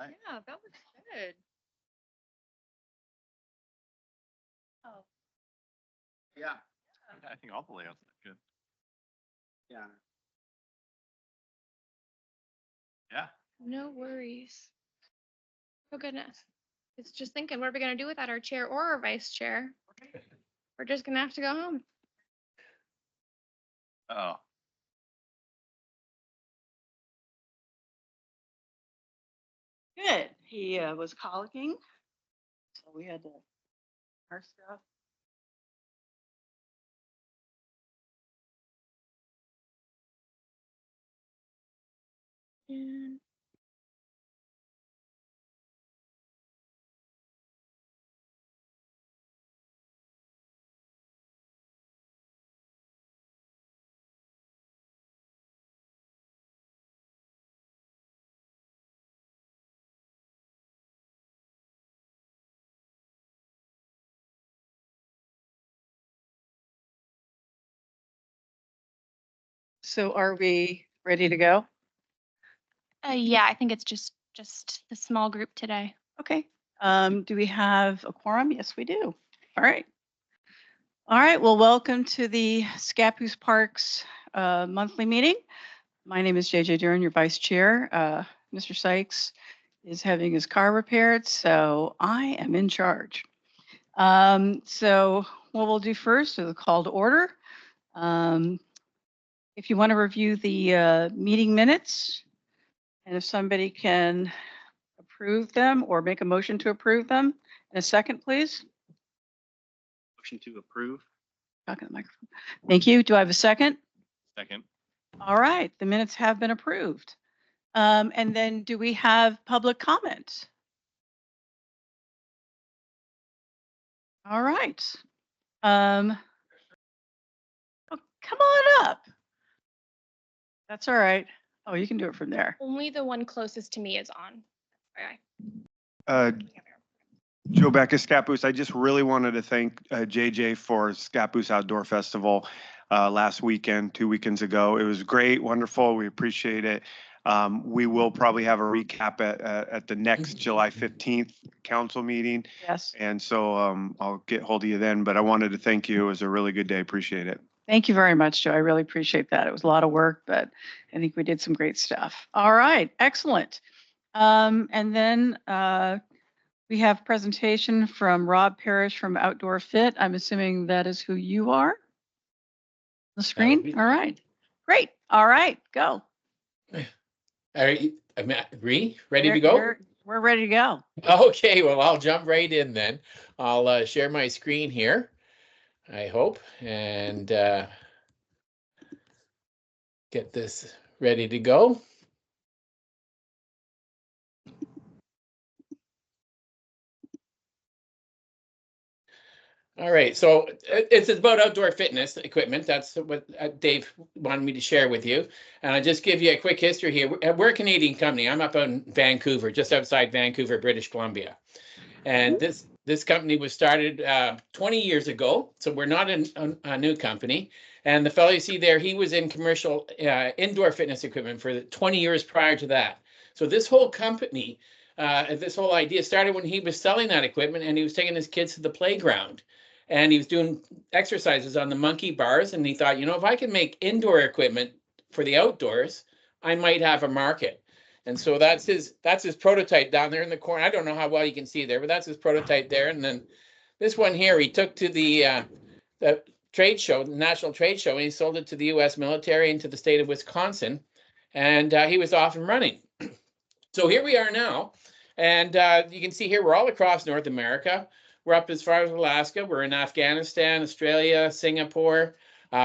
Yeah, that was good. Oh, Yeah. I think all the layouts look good. Yeah. Yeah. no worries. Oh goodness. It's just thinking, what are we gonna do without our chair or our vice chair? We're just gonna have to go home. Oh. Good. He was colicking, so we had to our stuff. And So are we ready to go? yeah, I think it's just the small group today. Okay. Do we have a quorum? Yes, we do. All right. All right. Well, welcome to the Scappoose Parks monthly meeting. My name is JJ Duran, your vice chair. Mr. Sykes is having his car repaired, so I am in charge. So what we'll do first is a call to order. If you want to review the meeting minutes, and if somebody can approve them or make a motion to approve them, in a second, please. Motion to approve. Talk in the microphone. Thank you. Do I have a second? Second. All right, the minutes have been approved. And then do we have public comment? All right. Oh, come on up. That's all right. Oh, you can do it from there. Only the one closest to me is on. Okay. Uh, Joe Becca, Scappoose. I just really wanted to thank JJ for Scappoose Outdoor Festival last weekend, 2 weekends ago. It was great, wonderful. We appreciate it. We will probably have a recap at the next July 15th council meeting. Yes. And so I'll get hold of you then, but I wanted to thank you. It was a really good day. Appreciate it. Thank you very much, Joe. I really appreciate that. It was a lot of work, but I think we did some great stuff. All right, excellent. And then we have presentation from Rob Parrish from Outdoor Fit. I'm assuming that is who you are. The screen. All right, great. All right, go. Are you, ready to go? We're ready to go. Okay, well, I'll jump right in then. I'll share my screen here, I hope, and get this ready to go. All right, so it's about outdoor fitness equipment. That's what Dave wanted me to share with you. And I'll just give you a quick history here. We're a Canadian company. I'm up in Vancouver, just outside Vancouver, British Columbia. And this company was started 20 years ago, so we're not a new company. And the fellow you see there, he was in commercial indoor fitness equipment for 20 years prior to that. So this whole company, this whole idea started when he was selling that equipment and he was taking his kids to the playground. And he was doing exercises on the monkey bars. And he thought, if I can make indoor equipment for the outdoors, I might have a market. And so that's his prototype down there in the corner. I don't know how well you can see there, but that's his prototype there. And then this one here, he took to the trade show, the national trade show, and he sold it to the U.S. military and to the state of Wisconsin. And he was off and running. So here we are now. And you can see here, we're all across North America. We're up as far as Alaska. We're in Afghanistan, Australia, Singapore.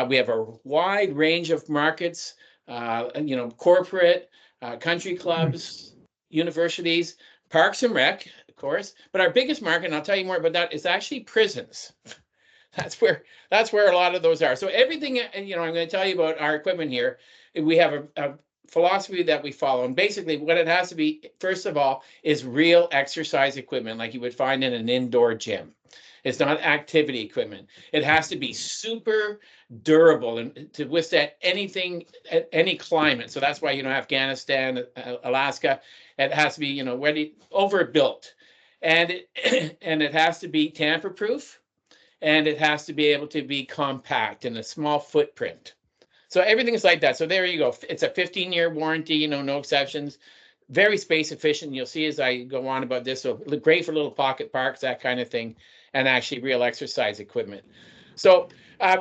We have a wide range of markets, corporate, country clubs, universities, parks and rec, of course. But our biggest market, and I'll tell you more about that, is actually prisons. That's where a lot of those are. So everything, I'm going to tell you about our equipment here. We have a philosophy that we follow. And basically what it has to be, first of all, is real exercise equipment like you would find in an indoor gym. It's not activity equipment. It has to be super durable and to withstand anything at any climate. So that's why, Afghanistan, Alaska, it has to be, ready, overbuilt. And it has to be tamper proof, and it has to be able to be compact in a small footprint. So everything is like that. So there you go. It's a 15-year warranty, no exceptions. Very space efficient. You'll see as I go on about this. So great for little pocket parks, that kind of thing, and actually real exercise equipment. So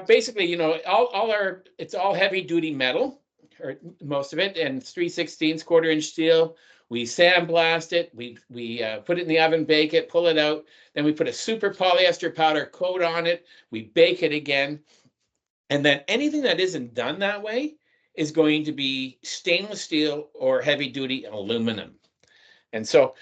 basically, it's all heavy duty metal, or most of it, and 3/16 quarter-inch steel. We sandblast it. We put it in the oven, bake it, pull it out. Then we put a super polyester powder coat on it. We bake it again. And then anything that isn't done that way is going to be stainless steel or heavy duty aluminum. And so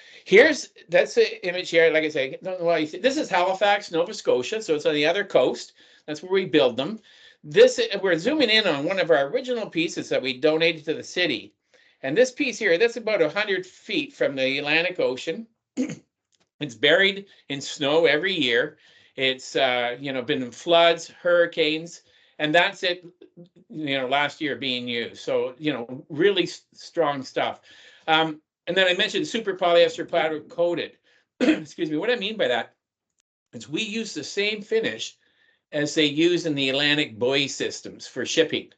that's the image here. Like I say, I don't know why you see. This is Halifax, Nova Scotia. So it's on the other coast. That's where we build them. We're zooming in on one of our original pieces that we donated to the city. And this piece here, that's about 100 feet from the Atlantic Ocean. It's buried in snow every year. It's been in floods, hurricanes. And that's it, last year being used. So, really strong stuff. And then I mentioned super polyester powder coated. Excuse me. What I mean by that is we use the same finish as they use in the Atlantic buoy systems for shipping.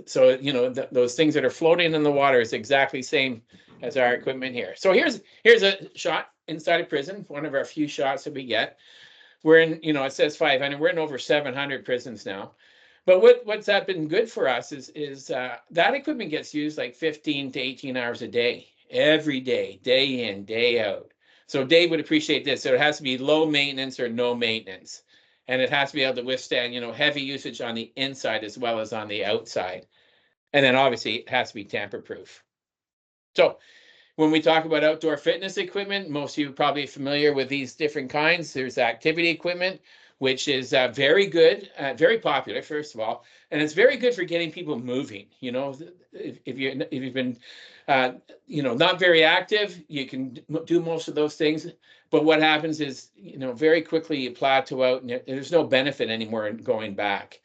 So, those things that are floating in the water is exactly the same as our equipment here. So here's a shot inside a prison, one of our few shots that we get. We're in, it says 500. We're in over 700 prisons now. But what's that been good for us is that equipment gets used like 15 to 18 hours a day, every day, day in, day out. So Dave would appreciate this. So it has to be low maintenance or no maintenance. And it has to be able to withstand, heavy usage on the inside as well as on the outside. And then obviously it has to be tamper proof. So when we talk about outdoor fitness equipment, most of you are probably familiar with these different kinds. There's activity equipment, which is very good, very popular, first of all, and it's very good for getting people moving. If you've been, not very active, you can do most of those things. But what happens is, very quickly you plateau out, and there's no benefit anymore in going back.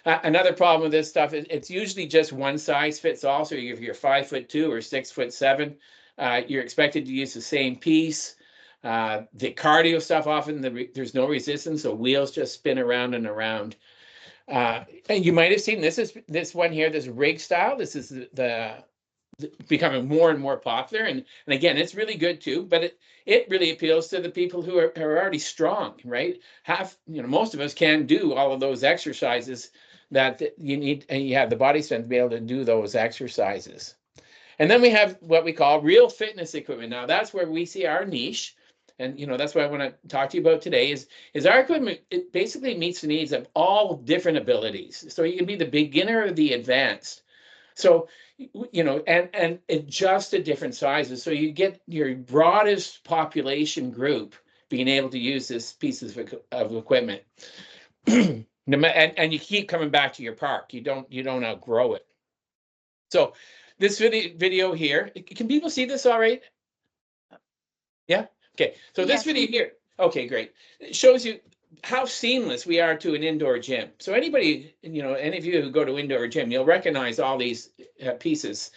Another problem with this stuff is it's usually just one size fits all. So if you're 5'2" or 6'7", you're expected to use the same piece. The cardio stuff, often there's no resistance, so wheels just spin around and around. And you might have seen this one here, this rig style. This is the becoming more and more popular, and again, it's really good too. But it really appeals to the people who are already strong, right? Most of us can do all of those exercises that you need, and you have the body strength to be able to do those exercises. And then we have what we call real fitness equipment. Now that's where we see our niche. And that's what I want to talk to you about today is our equipment. It basically meets the needs of all different abilities. So you can be the beginner or the advanced. So, and adjust to different sizes. So you get your broadest population group being able to use this piece of equipment. And you keep coming back to your park. You don't outgrow it. So this video here, can people see this all right? Yeah. Okay. So this video here, okay, great. It shows you how seamless we are to an indoor gym. So anybody, any of you who go to indoor gym, you'll recognize all these pieces.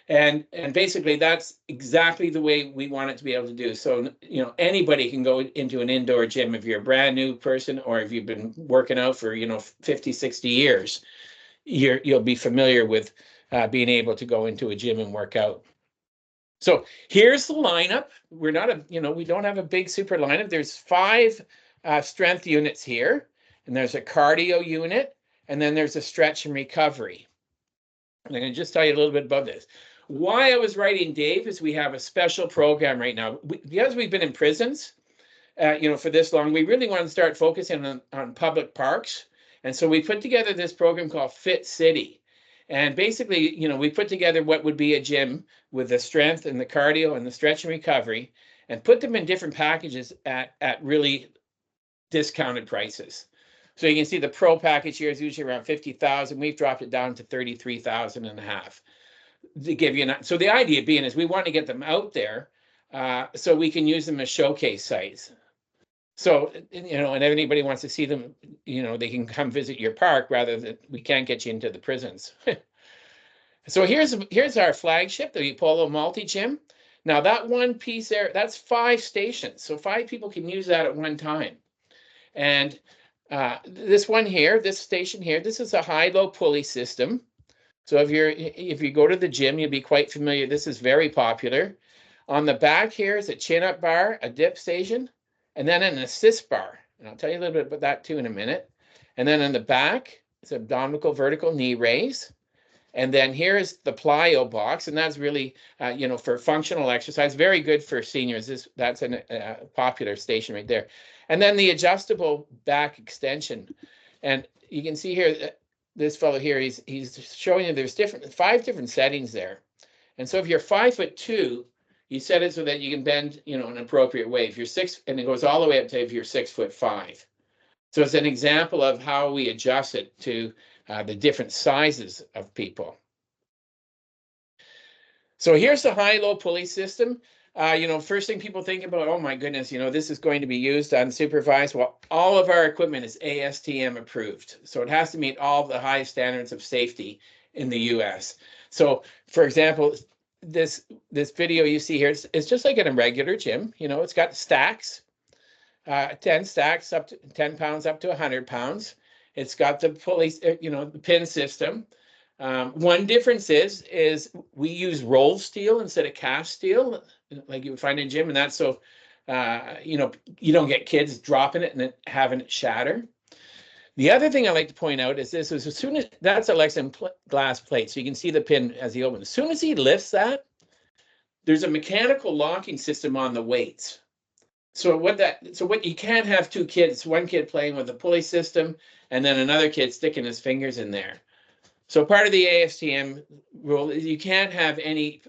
And basically that's exactly the way we want it to be able to do. So, anybody can go into an indoor gym if you're a brand new person, or if you've been working out for, 50, 60 years, you'll be familiar with being able to go into a gym and work out. So here's the lineup. We're not we don't have a big super lineup. There's 5 strength units here, and there's a cardio unit, and then there's a stretch and recovery. I'm going to just tell you a little bit about this. Why I was writing Dave is we have a special program right now. Because we've been in prisons, for this long, we really want to start focusing on public parks. And so we put together this program called Fit City. And basically, we put together what would be a gym with the strength and the cardio and the stretch and recovery, and put them in different packages at really discounted prices. So you can see the pro package here is usually around $50,000. We've dropped it down to $33,500. to give you so the idea being is we want to get them out there so we can use them as showcase sites. So, you know, and if anybody wants to see them, you know, they can come visit your park rather than we can't get you into the prisons. So here's our flagship, the Polo Multi-Gym. Now that one piece there, that's 5 stations. So 5 people can use that at one time. And this one here, this station here, this is a high-low pulley system. So if you go to the gym, you'll be quite familiar. This is very popular. On the back here is a chin-up bar, a dip station, and then an assist bar. And I'll tell you a little bit about that too in a minute. And then in the back, it's abdominal vertical knee raise. And then here's the plyo box, and that's really, you know, for functional exercise, very good for seniors. That's a popular station right there. And then the adjustable back extension. And you can see here, this fellow here, he's showing you there's 5 different settings there. And so if you're 5'2", you set it so that you can bend, you know, an appropriate way. If you're 6, and it goes all the way up to if you're 6'5". So it's an example of how we adjust it to the different sizes of people. So here's the high-low pulley system. You know, first thing people think about, oh my goodness, you know, this is going to be used unsupervised. Well, all of our equipment is ASTM approved. So it has to meet all the highest standards of safety in the US. So for example, this video you see here, it's just like in a regular gym. You know, it's got stacks, 10 stacks up to 10 pounds up to 100 pounds. It's got the pulley, you know, the pin system. One difference is we use roll steel instead of cast steel, like you would find in a gym, and that's so, you know, you don't get kids dropping it and then having it shatter. The other thing I like to point out is this: is as soon as that's a Lexan glass plate, so you can see the pin as he opens. As soon as he lifts that, there's a mechanical locking system on the weights. So what you can't have 2 kids, one kid playing with the pulley system and then another kid sticking his fingers in there. So part of the ASTM rule is you can't have any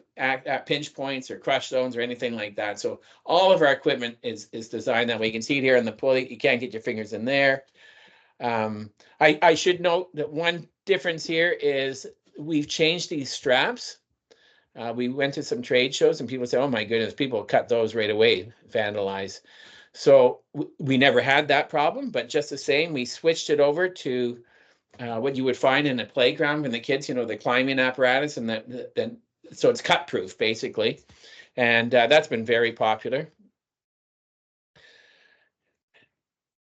pinch points or crush zones or anything like that. So all of our equipment is designed that way. You can see it here on the pulley. You can't get your fingers in there. I should note that one difference here is we've changed these straps. We went to some trade shows and people say, oh my goodness, people cut those right away, vandalize. So we never had that problem, but just the same, we switched it over to what you would find in a playground when the kids, you know, the climbing apparatus, and then so it's cut proof basically. And that's been very popular.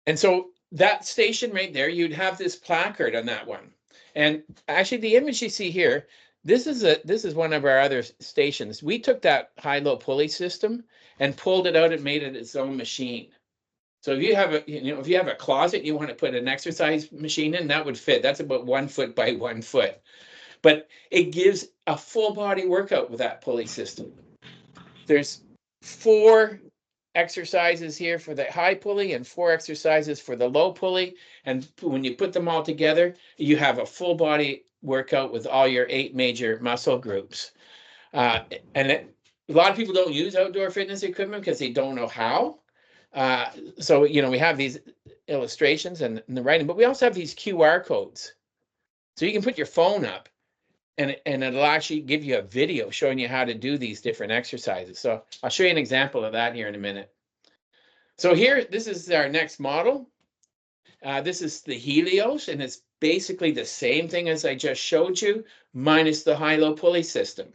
And so that station right there, you'd have this placard on that one. And actually the image you see here, this is one of our other stations. We took that high-low pulley system and pulled it out and made it its own machine. So if you have a closet, you want to put an exercise machine in, that would fit. That's about 1 foot by 1 foot. But it gives a full body workout with that pulley system. There's 4 exercises here for the high pulley and 4 exercises for the low pulley. And when you put them all together, you have a full body workout with all your 8 major muscle groups. A lot of people don't use outdoor fitness equipment because they don't know how. So, you know, we have these illustrations and the writing, but we also have these QR codes. So you can put your phone up and it'll actually give you a video showing you how to do these different exercises. So I'll show you an example of that here in a minute. So here, this is our next model. This is the Helios, and it's basically the same thing as I just showed you, minus the high-low pulley system.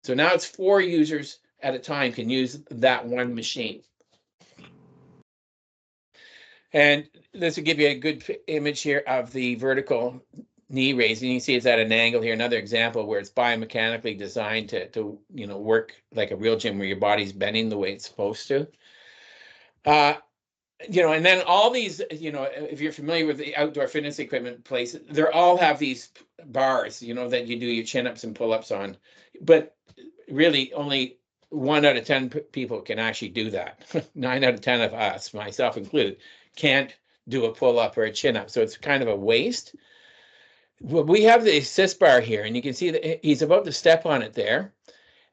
So now it's 4 users at a time can use that one machine. And this will give you a good image here of the vertical knee raising. You see it's at an angle here. Another example where it's biomechanically designed to you know, work like a real gym where your body's bending the way it's supposed to. You know, and then all these, you know, if you're familiar with the outdoor fitness equipment places, they all have these bars, you know, that you do your chin-ups and pull-ups on. But really only 1 out of 10 people can actually do that. 9 out of 10 of us, myself included, can't do a pull-up or a chin-up. So it's kind of a waste. Well, we have the assist bar here, and you can see that he's about to step on it there.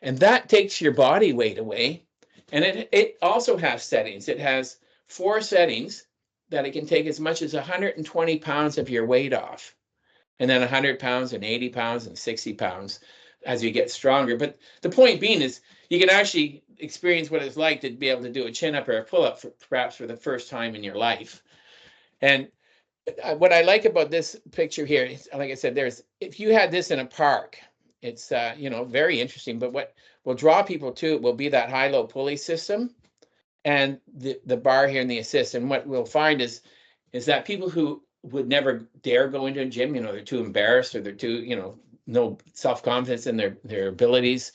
And that takes your body weight away. And it also has settings. It has 4 settings that it can take as much as 120 pounds of your weight off, and then 100 pounds and 80 pounds and 60 pounds. as you get stronger. But the point being is you can actually experience what it's like to be able to do a chin up or a pull up perhaps for the first time in your life. And what I like about this picture here is, like I said, if you had this in a park, it's very interesting. But what will draw people to it will be that high-low pulley system and the bar here in the assist. And what we'll find is that people who would never dare go into a gym, they're too embarrassed or they're too, no self-confidence in their abilities.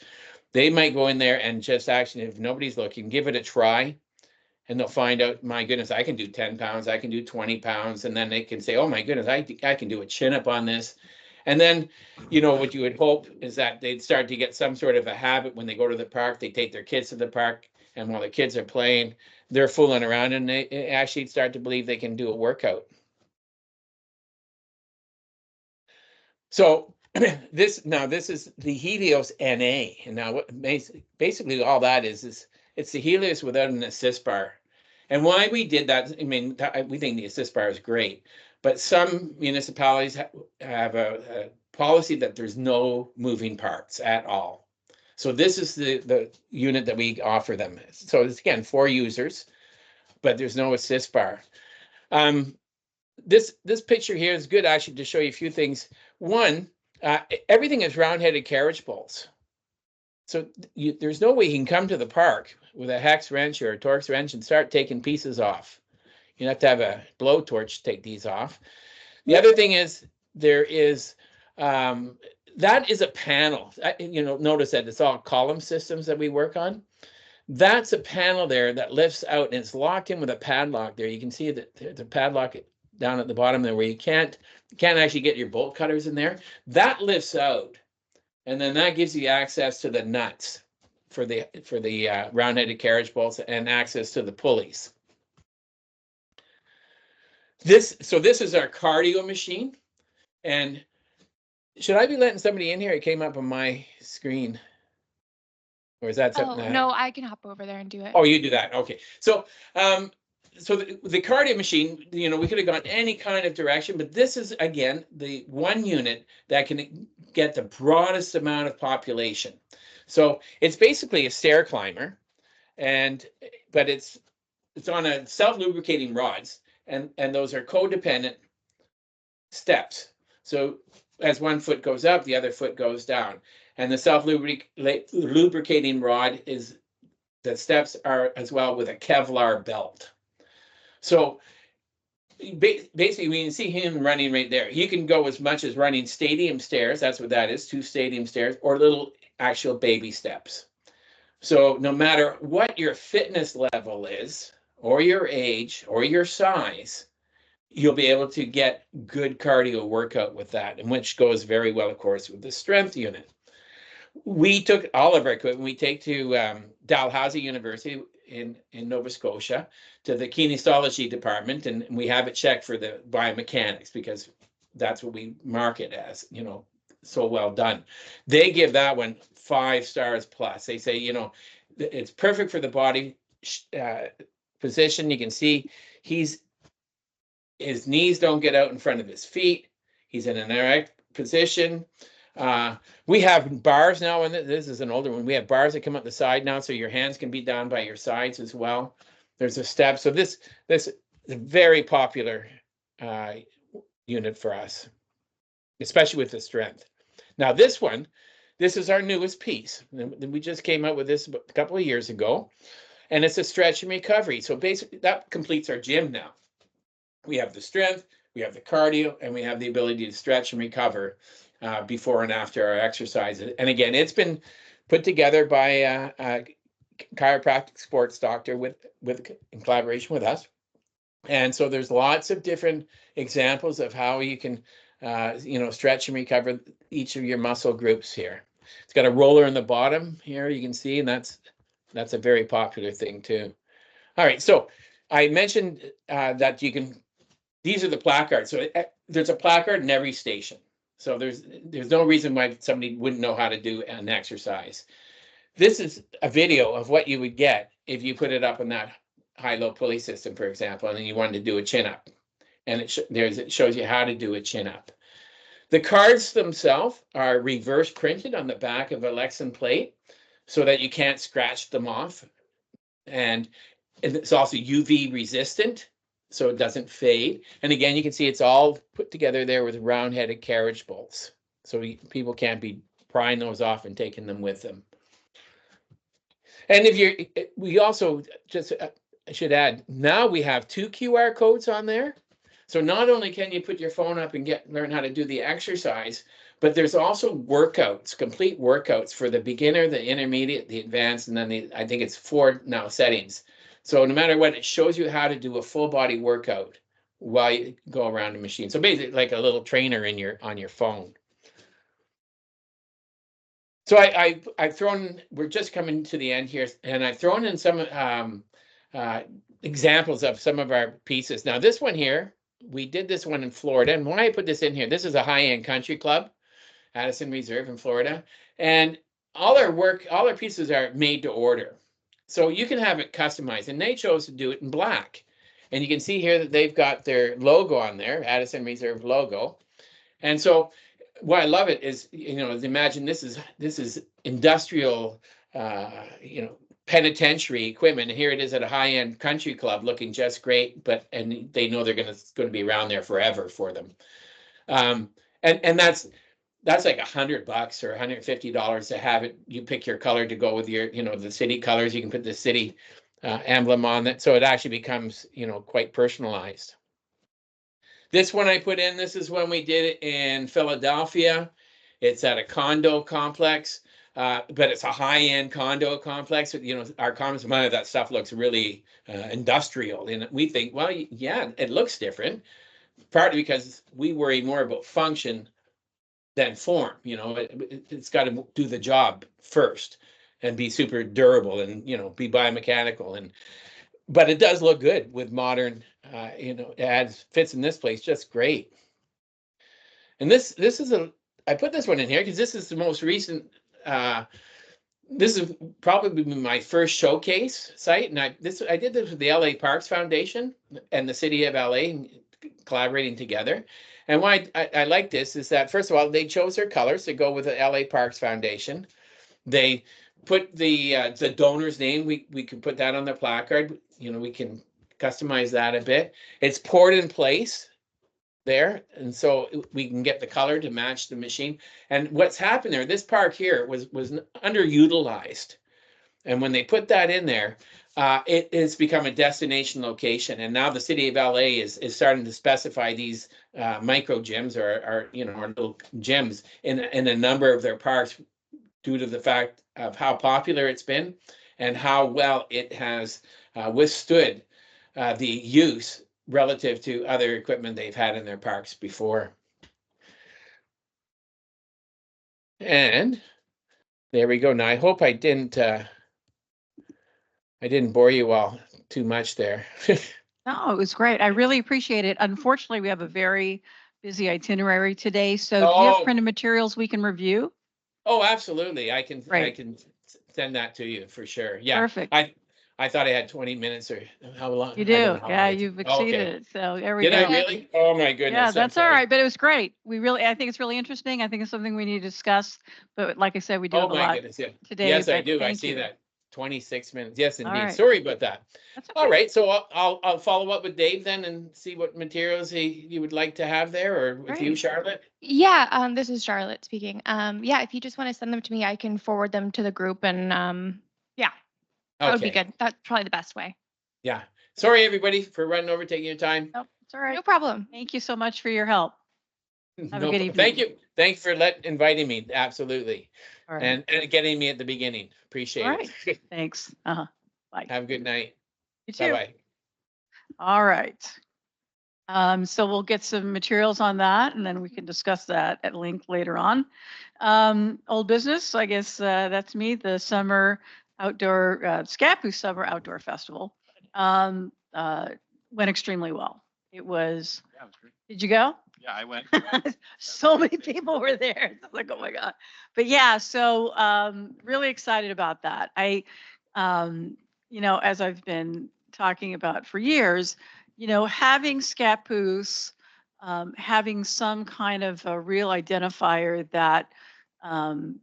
They might go in there and just actually, if nobody's looking, give it a try. And they'll find out, my goodness, I can do 10 pounds, I can do 20 pounds. And then they can say, oh my goodness, I can do a chin up on this. And then, what you would hope is that they'd start to get some sort of a habit when they go to the park, they take their kids to the park. And while the kids are playing, they're fooling around and they actually start to believe they can do a workout. So this is the Helios NA. And now what basically all that is it's the Helios without an assist bar. And why we did that, we think the assist bar is great, but some municipalities have a policy that there's no moving parts at all. So this is the unit that we offer them. So it's, again, 4 users, but there's no assist bar. This picture here is good actually to show you a few things. One, everything is round-headed carriage bolts. So there's no way you can come to the park with a hex wrench or a Torx wrench and start taking pieces off. You have to have a blowtorch to take these off. The other thing is there is, that is a panel. Notice that it's all column systems that we work on. That's a panel there that lifts out and it's locked in with a padlock there. You can see that the padlock down at the bottom there where you can't actually get your bolt cutters in there. That lifts out. And then that gives you access to the nuts for the round-headed carriage bolts and access to the pulleys. This is our cardio machine. And should I be letting somebody in here? It came up on my screen. Or is that something? Oh, no, I can hop over there and do it. Oh, you do that. Okay. So the cardio machine, we could have gone any kind of direction, but this is, again, the one unit that can get the broadest amount of population. So it's basically a stair climber, but it's on a self-lubricating rods, and those are codependent steps. So as one foot goes up, the other foot goes down. And the self-lubricating rod the steps are as well with a Kevlar belt. So basically, when you see him running right there, he can go as much as running stadium stairs. That's what that is, 2 stadium stairs, or little actual baby steps. So no matter what your fitness level is, or your age, or your size, you'll be able to get good cardio workout with that, and which goes very well, of course, with the strength unit. We took all of our equipment, we take to Dalhousie University in Nova Scotia, to the kinesiology department, and we have it checked for the biomechanics because that's what we market as, so well done. They give that one 5 stars plus. They say, it's perfect for the body position. You can see his knees don't get out in front of his feet. He's in an erect position. We have bars now, and this is an older one. We have bars that come up the side now, so your hands can be down by your sides as well. There's a step. So this is a very popular unit for us, especially with the strength. Now this is our newest piece. We just came out with this a couple of years ago, and it's a stretch and recovery. So basically that completes our gym now. We have the strength, we have the cardio, and we have the ability to stretch and recover before and after our exercises. And again, it's been put together by a chiropractic sports doctor in collaboration with us. And so there's lots of different examples of how you can, stretch and recover each of your muscle groups here. It's got a roller in the bottom here, you can see, and that's a very popular thing too. All right, so I mentioned that these are the placards. So there's a placard in every station. So there's no reason why somebody wouldn't know how to do an exercise. This is a video of what you would get if you put it up on that high-low pulley system, for example, and then you wanted to do a chin-up. And it shows you how to do a chin-up. The cards themselves are reverse printed on the back of a Lexan plate so that you can't scratch them off. And it's also UV resistant, so it doesn't fade. And again, you can see it's all put together there with round-headed carriage bolts. So people can't be prying those off and taking them with them. And we also just, I should add, now we have 2 QR codes on there. So not only can you put your phone up and learn how to do the exercise, but there's also workouts, complete workouts for the beginner, the intermediate, the advanced, and then I think it's 4 now settings. So no matter what, it shows you how to do a full body workout while you go around the machine. So basically like a little trainer on your phone. So I've thrown, we're just coming to the end here, and I've thrown in some examples of some of our pieces. Now this one here, we did this one in Florida, and why I put this in here, this is a high-end country club, Addison Reserve in Florida, and all our pieces are made to order. So you can have it customized, and they chose to do it in black. And you can see here that they've got their logo on there, Addison Reserve logo. And so why I love it is, imagine this is industrial, penitentiary equipment. And here it is at a high-end country club looking just great, and they know they're going to be around there forever for them. And that's like $100 or $150 to have it. You pick your color to go with your, the city colors. You can put the city emblem on it. So it actually becomes, quite personalized. This one I put in, this is when we did it in Philadelphia. It's at a condo complex, but it's a high-end condo complex. Our comments about that stuff looks really industrial. And we think, well, yeah, it looks different. Partly because we worry more about function than form. It's got to do the job first and be super durable and, be biomechanical. But it does look good with modern, it fits in this place just great. And this is I put this one in here because this is the most recent, this is probably my first showcase site. And I did this with the LA Parks Foundation and the city of LA collaborating together. And why I like this is that, first of all, they chose their colors to go with the LA Parks Foundation. They put the donor's name. We can put that on the placard. We can customize that a bit. It's poured in place there, and so we can get the color to match the machine. And what's happened there, this park here was underutilized. And when they put that in there, it has become a destination location. And now the city of LA is starting to specify these micro gyms or little gyms in a number of their parks due to the fact of how popular it's been and how well it has withstood the use relative to other equipment they've had in their parks before. And there we go. Now I hope I didn't bore you all too much there. No, it was great. I really appreciate it. Unfortunately, we have a very busy itinerary today. So do you have printed materials we can review? Oh, absolutely. I can Right. send that to you for sure. Yeah. Perfect. I thought I had 20 minutes or how long? You I don't do. know how Yeah, long you've Oh, okay. exceeded it. So there we Did go. I really? Oh my goodness. Yeah, I'm that's all sorry. right. But it was great. I think it's really interesting. I think it's something we need to discuss. But like I said, we do Oh have a my lot goodness. Yeah. today. Yes, I but do. I thank see you. that. 26 minutes. Yes, indeed. right. Sorry about that. That's All okay. right. So I'll follow up with Dave then and see what materials you would like to have there, or with you, Great. Charlotte. Yeah, this is Charlotte speaking. Yeah, if you just want to send them to me, I can forward them to the group and yeah, that would be Okay. good. That's probably the best way. Yeah. Sorry, everybody, for running over, taking your time. Nope, it's all right. No problem. Thank you so much for your help. Have a good evening. Thank you. Thanks for inviting me. Absolutely. All right. And getting me at the beginning. Appreciate All right. it. Thanks. Bye. Have a good night. You too. Bye-bye. All right. So we'll get some materials on that and then we can discuss that at length later on. Old business, I guess that's me, the summer outdoor, Scappoose Summer Outdoor Festival. Went extremely well. It was, Yeah, it was great. did you go? Yeah, I went. So many people were there. It's like, oh my God. But yeah, so really excited about that. As I've been talking about for years, having Scappoose having some kind of a real identifier that um,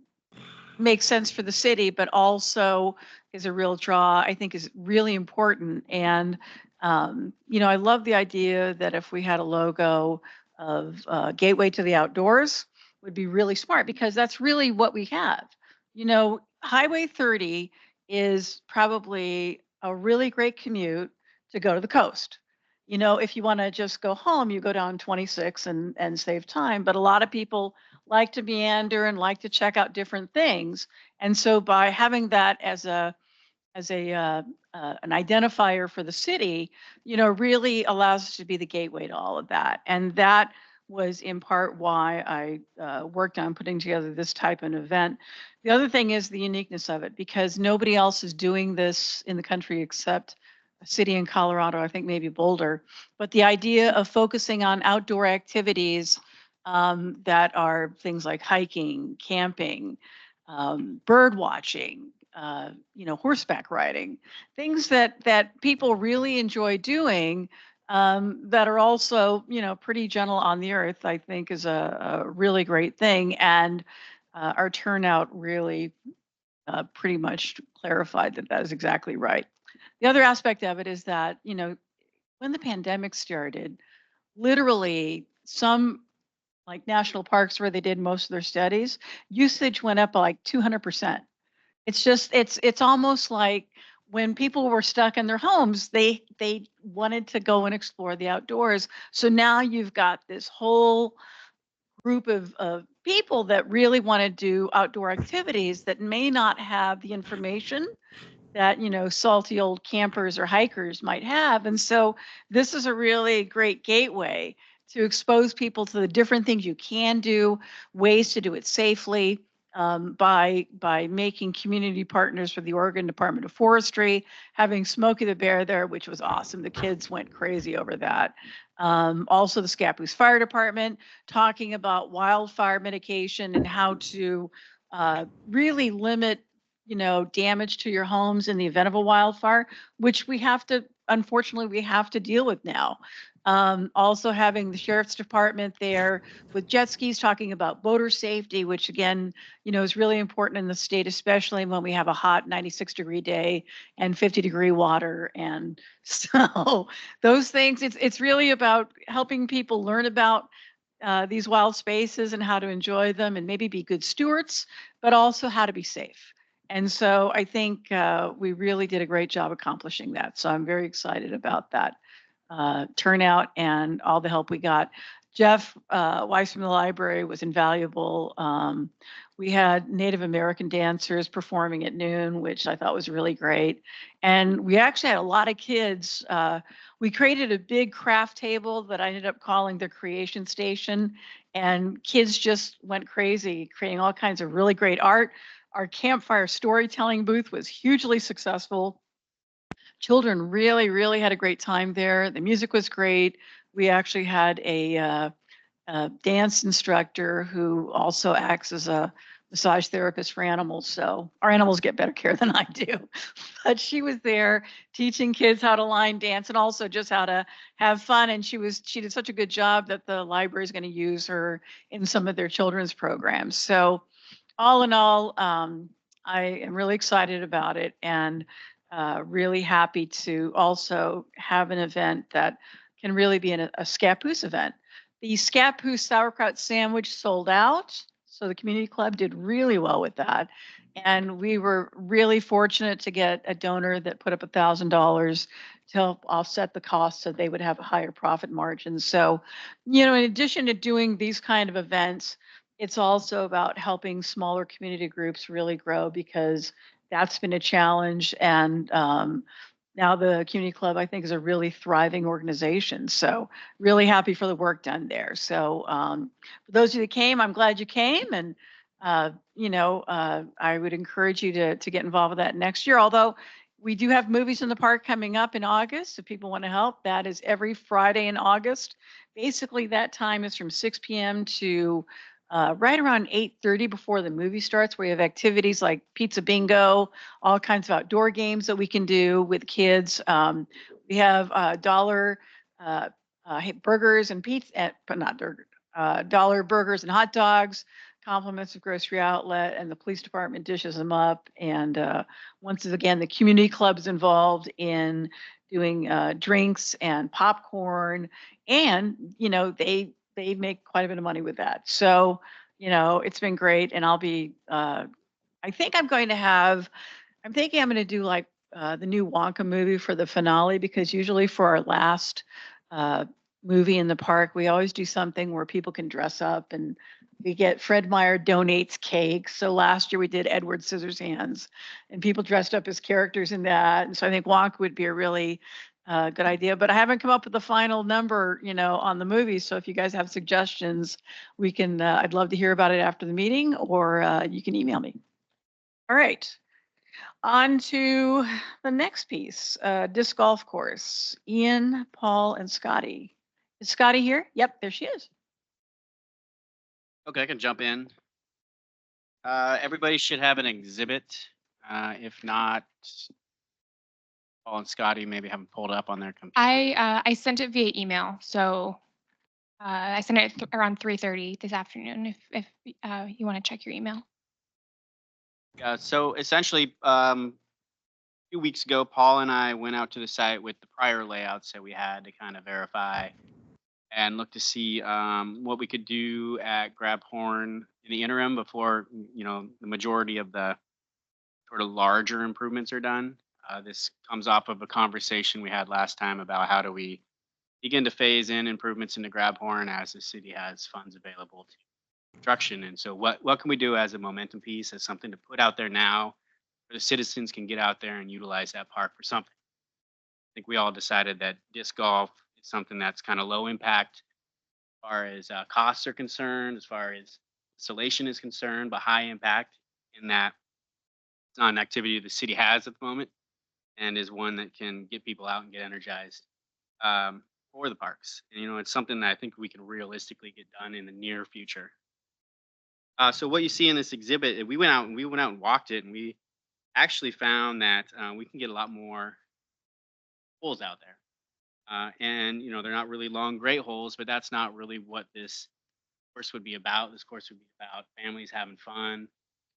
makes sense for the city, but also is a real draw, I think is really important. And, I love the idea that if we had a logo of Gateway to the Outdoors would be really smart because that's really what we have. Highway 30 is probably a really great commute to go to the coast. If you want to just go home, you go down 26 and save time. But a lot of people like to meander and like to check out different things. And so by having that as an identifier for the city, really allows us to be the gateway to all of that. And that was in part why I worked on putting together this type of event. The other thing is the uniqueness of it, because nobody else is doing this in the country except a city in Colorado, I think maybe Boulder. But the idea of focusing on outdoor activities that are things like hiking, camping, bird watching, horseback riding, things that people really enjoy doing, that are also, pretty gentle on the earth, I think is a really great thing. And our turnout really pretty much clarified that that is exactly right. The other aspect of it is that, when the pandemic started, literally some like national parks where they did most of their studies, usage went up by like 200%. It's almost like when people were stuck in their homes, they wanted to go and explore the outdoors. So now you've got this whole group of people that really want to do outdoor activities that may not have the information that salty old campers or hikers might have. And so this is a really great gateway to expose people to the different things you can do, ways to do it safely, by making community partners with the Oregon Department of Forestry, having Smokey the Bear there, which was awesome. The kids went crazy over that. Also the Scappoose Fire Department talking about wildfire mitigation and how to really limit damage to your homes in the event of a wildfire, which unfortunately, we have to deal with now. Also having the sheriff's department there with jet skis talking about boater safety, which again, is really important in the state, especially when we have a hot 96-degree day and 50-degree water. And so those things, it's really about helping people learn about these wild spaces and how to enjoy them and maybe be good stewards, but also how to be safe. And so I think we really did a great job accomplishing that. So I'm very excited about that turnout and all the help we got. Jeff Weiss from the library was invaluable. We had Native American dancers performing at noon, which I thought was really great. And we actually had a lot of kids. We created a big craft table that I ended up calling the Creation Station. And kids just went crazy, creating all kinds of really great art. Our campfire storytelling booth was hugely successful. Children really, really had a great time there. The music was great. We actually had a dance instructor who also acts as a massage therapist for animals. So our animals get better care than I do. But she was there teaching kids how to line dance and also just how to have fun. And she did such a good job that the library is going to use her in some of their children's programs. So all in all, I am really excited about it and really happy to also have an event that can really be a Scappoose event. The Scappoose sauerkraut sandwich sold out, so the community club did really well with that. And we were really fortunate to get a donor that put up $1,000 to help offset the cost so they would have a higher profit margin. So, in addition to doing these kind of events, it's also about helping smaller community groups really grow because that's been a challenge. And now the community club, I think, is a really thriving organization. So really happy for the work done there. So for those of you that came, I'm glad you came. And, I would encourage you to get involved with that next year. Although we do have movies in the park coming up in August. If people want to help, that is every Friday in August. Basically, that time is from 6 p.m. to right around 8:30 before the movie starts, where you have activities like pizza bingo, all kinds of outdoor games that we can do with kids. We have dollar burgers and pizza, but not burger, dollar burgers and hot dogs, compliments of grocery outlet, and the police department dishes them up. And once again, the community club's involved in doing drinks and popcorn, and they make quite a bit of money with that. So it's been great, and I'll be. I think I'm going to have. I'm thinking I'm going to do like the new Wonka movie for the finale, because usually for our last movie in the park, we always do something where people can dress up, and we get Fred Meyer donates cake. So last year we did Edward Scissorhands, and people dressed up as characters in that. And so I think Wonka would be a really good idea. But I haven't come up with the final number, on the movie. So if you guys have suggestions, we can. I'd love to hear about it after the meeting, or you can email me. All right. On to the next piece, disc golf course. Ian, Paul, and Scotty. Is Scotty here? Yep, there she is. Okay, I can jump in. Everybody should have an exhibit. If not, Paul and Scotty maybe have them pulled up on their computer. I sent it via email, so I sent it around 3:30 this afternoon. If you want to check your email. So essentially, a few weeks ago, Paul and I went out to the site with the prior layouts that we had to kind of verify and look to see what we could do at Grabhorn in the interim before the majority of the sort of larger improvements are done. This comes off of a conversation we had last time about how do we begin to phase in improvements into Grabhorn as the city has funds available to construction. And so what can we do as a momentum piece, as something to put out there now where the citizens can get out there and utilize that park for something? I think we all decided that disc golf is something that's kind of low impact as far as costs are concerned, as far as installation is concerned, but high impact in that it's not an activity the city has at the moment and is one that can get people out and get energized for the parks. And, it's something that I think we can realistically get done in the near future. So what you see in this exhibit, we went out and walked it, and we actually found that we can get a lot more holes out there. And they're not really long, great holes, but that's not really what this course would be about. This course would be about families having fun,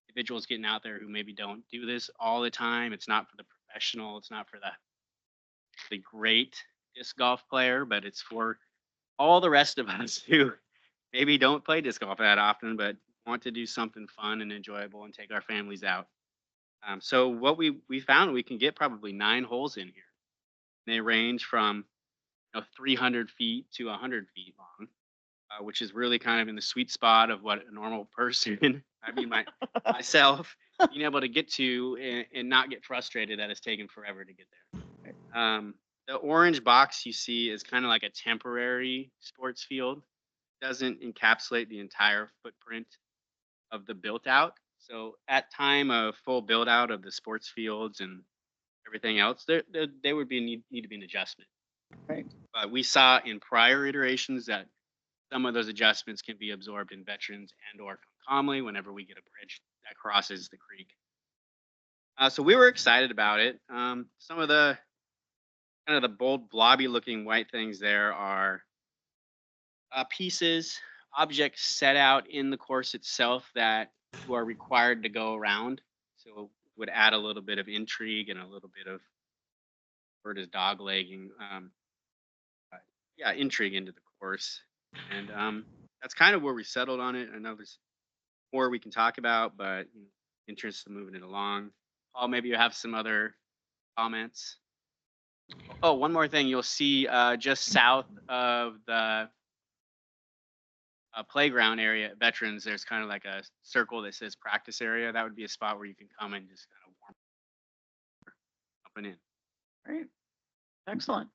individuals getting out there who maybe don't do this all the time. It's not for the professional. It's not for the great disc golf player, but it's for all the rest of us who maybe don't play disc golf that often, but want to do something fun and enjoyable and take our families out. So what we found, we can get probably 9 holes in here. They range from 300 feet to 100 feet long, which is really kind of in the sweet spot of what a normal person, I mean myself, being able to get to and not get frustrated that it's taken forever to get there. The orange box you see is kind of like a temporary sports field. It doesn't encapsulate the entire footprint of the built out. So at time of full build out of the sports fields and everything else, there would need to be an adjustment. Right. But we saw in prior iterations that some of those adjustments can be absorbed in Veterans and or Comley whenever we get a bridge that crosses the creek. So we were excited about it. Some of the kind of the bold blobby looking white things there are pieces, objects set out in the course itself that you are required to go around. So it would add a little bit of intrigue and a little bit of, word is dog legging, intrigue into the course. And that's kind of where we settled on it. I know there's more we can talk about, but interest in moving it along. Paul, maybe you have some other comments. Oh, one more thing. You'll see just south of the playground area at Veterans, there's kind of like a circle that says practice area. That would be a spot where you can come and just kind of warm up and in. Great. Excellent.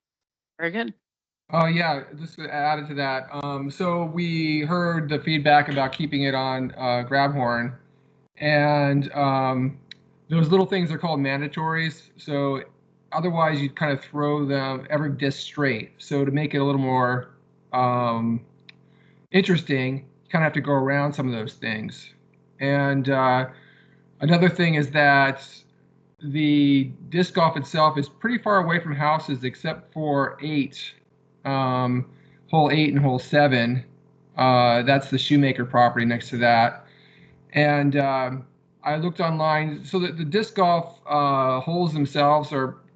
Very good. Oh yeah, just to add to that. So we heard the feedback about keeping it on Grabhorn, and those little things are called mandatories. So otherwise, you'd kind of throw them every disc straight. So to make it a little more interesting, you kind of have to go around some of those things. And another thing is that the disc golf itself is pretty far away from houses, except for 8. hole 8 and hole 7. That's the Shoemaker property next to that. And I looked online. So the disc golf holes themselves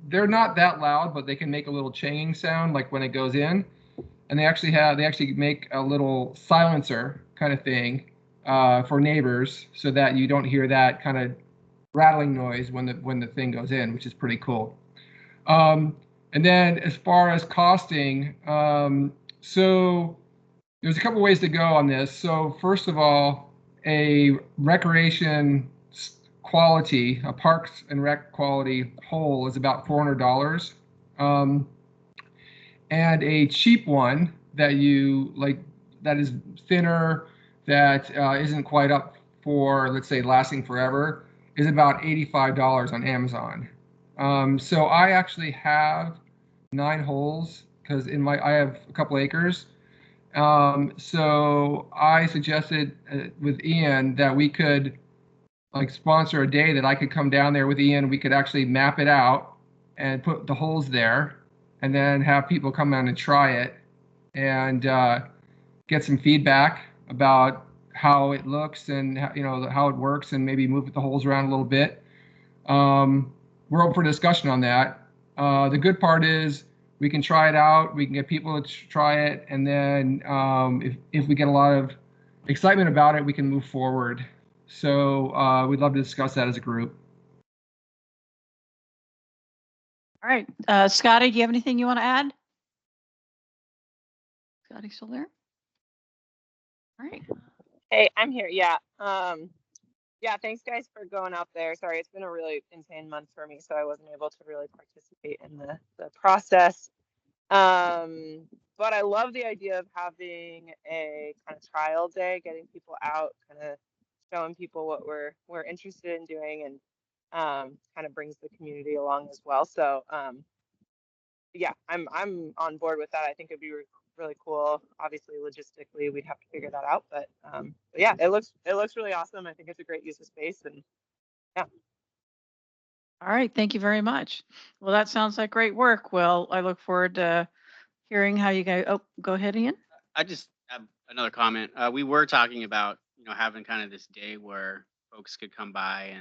they're not that loud, but they can make a little chinging sound like when it goes in. And they actually make a little silencer kind of thing for neighbors, so that you don't hear that kind of rattling noise when the thing goes in, which is pretty cool. And then as far as costing, so there's a couple ways to go on this. So first of all, a recreation quality, a parks and rec quality hole is about $400. And a cheap one that you like, that is thinner, that isn't quite up for, let's say, lasting forever, is about $85 on Amazon. So I actually have 9 holes because I have a couple acres. So I suggested with Ian that we could like sponsor a day that I could come down there with Ian. We could actually map it out and put the holes there, and then have people come down and try it and get some feedback about how it looks and how it works, and maybe move the holes around a little bit. We're open for discussion on that. The good part is we can try it out. We can get people to try it, and then if we get a lot of excitement about it, we can move forward. So we'd love to discuss that as a group. All right, Scotty, do you have anything you want to add? Scotty still there? All right. Hey, I'm here. Yeah. Yeah, thanks guys for going out there. Sorry, it's been a really insane month for me, so I wasn't able to really participate in the process. But I love the idea of having a kind of trial day, getting people out, kind of showing people what we're interested in doing, and kind of brings the community along as well. So yeah, I'm on board with that. I think it'd be really cool. Obviously, logistically, we'd have to figure that out, but yeah, it looks really awesome. I think it's a great use of space, and yeah. All right, thank you very much. Well, that sounds like great work. Well, I look forward to hearing how you guys. Oh, go ahead, Ian. I just have another comment. We were talking about, having kind of this day where folks could come by,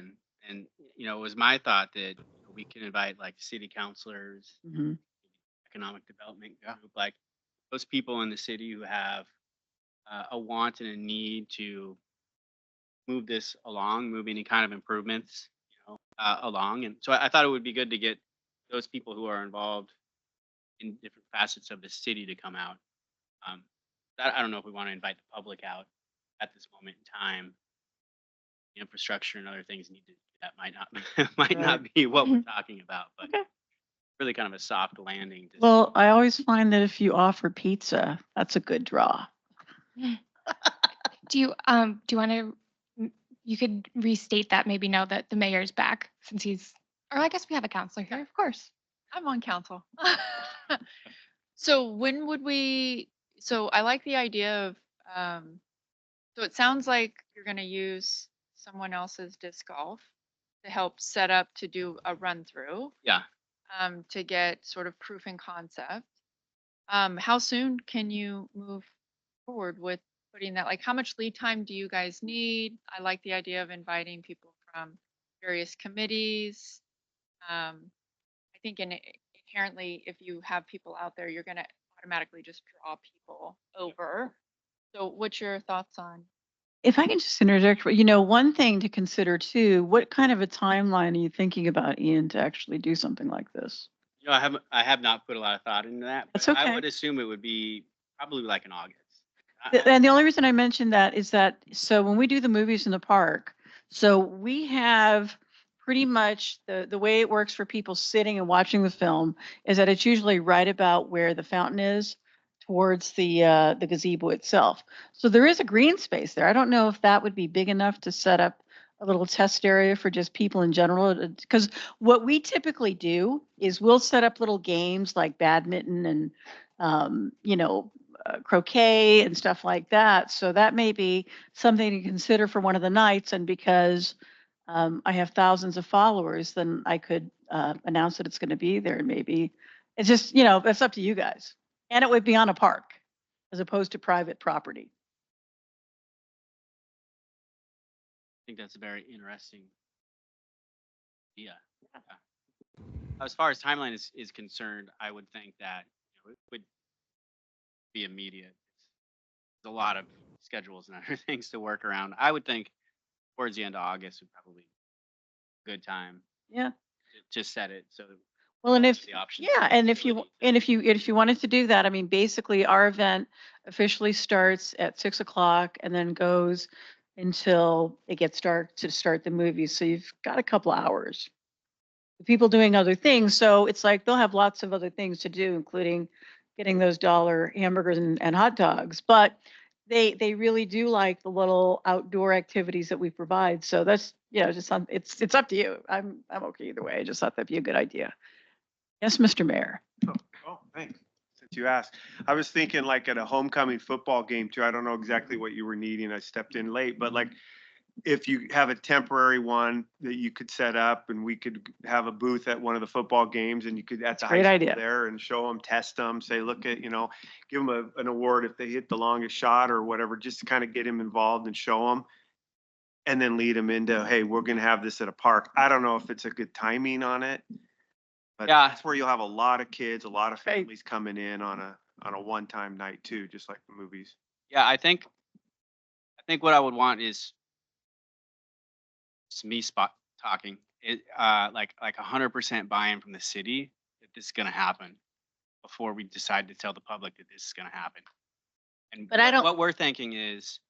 and it was my thought that we can invite like city councilors, Mm-hmm. economic development group, like those people in the city who have a want and a need to move this along, move any kind of improvements, along. And so I thought it would be good to get those people who are involved in different facets of the city to come out. I don't know if we want to invite the public out at this moment in time. The infrastructure and other things that might not be what we're talking about, but Okay. really kind of a soft landing. Well, I always find that if you offer pizza, that's a good draw. Do you want to? You could restate that maybe now that the mayor's back, since he's. Or I guess we have a counselor here, of course. I'm on council. So when would we, so I like the idea of, so it sounds like you're going to use someone else's disc golf to help set up to do a run through, Yeah. to get sort of proof and concept. How soon can you move forward with putting that? Like, how much lead time do you guys need? I like the idea of inviting people from various committees. I think inherently, if you have people out there, you're going to automatically just draw people over. So what's your thoughts on? If I can just interject, one thing to consider too, what kind of a timeline are you thinking about, Ian, to actually do something like this? I have not put a lot of thought into that. That's But okay. I would assume it would be probably like in August. And the only reason I mentioned that is that, so when we do the movies in the park, so we have pretty much the way it works for people sitting and watching the film is that it's usually right about where the fountain is towards the gazebo itself. So there is a green space there. I don't know if that would be big enough to set up a little test area for just people in general. Because what we typically do is we'll set up little games like badminton and, croquet and stuff like that. So that may be something to consider for one of the nights. And because I have thousands of followers, then I could announce that it's going to be there. And maybe it's just, it's up to you guys. And it would be on a park. as opposed to private property. I think that's a very interesting idea. Yeah. As far as timeline is concerned, I would think that it would be immediate. There's a lot of schedules and other things to work around. I would think towards the end of August would probably be a good time Yeah. to set it. So Well, and if, the options yeah, and if you, if you wanted to do that, I mean, basically our event officially starts at 6 o'clock and then goes until it gets dark to start the movie. So you've got a couple hours. People doing other things. So it's like they'll have lots of other things to do, including getting those dollar hamburgers and hot dogs. But they really do like the little outdoor activities that we provide. So that's, just it's up to you. I'm okay either way. I just thought that'd be a good idea. Yes, Mr. Mayor. Oh, thanks. Since you asked, I was thinking like at a homecoming football game too. I don't know exactly what you were needing. I stepped in late, but like if you have a temporary one that you could set up and we could have a booth at one of the football games and you could at the high great school idea. there and show them, test them, say, look at, give them an award if they hit the longest shot or whatever, just to kind of get them involved and show them. And then lead them into, hey, we're going to have this at a park. I don't know if it's a good timing on it, but Yeah. that's where you'll have a lot of kids, a lot of Right. families coming in on a one-time night too, just like the movies. yeah, I think what I would want is it's me talking. It like 100% buy-in from the city that this is gonna happen before we decide to tell the public that this is gonna happen. And But I don't- what we're thinking is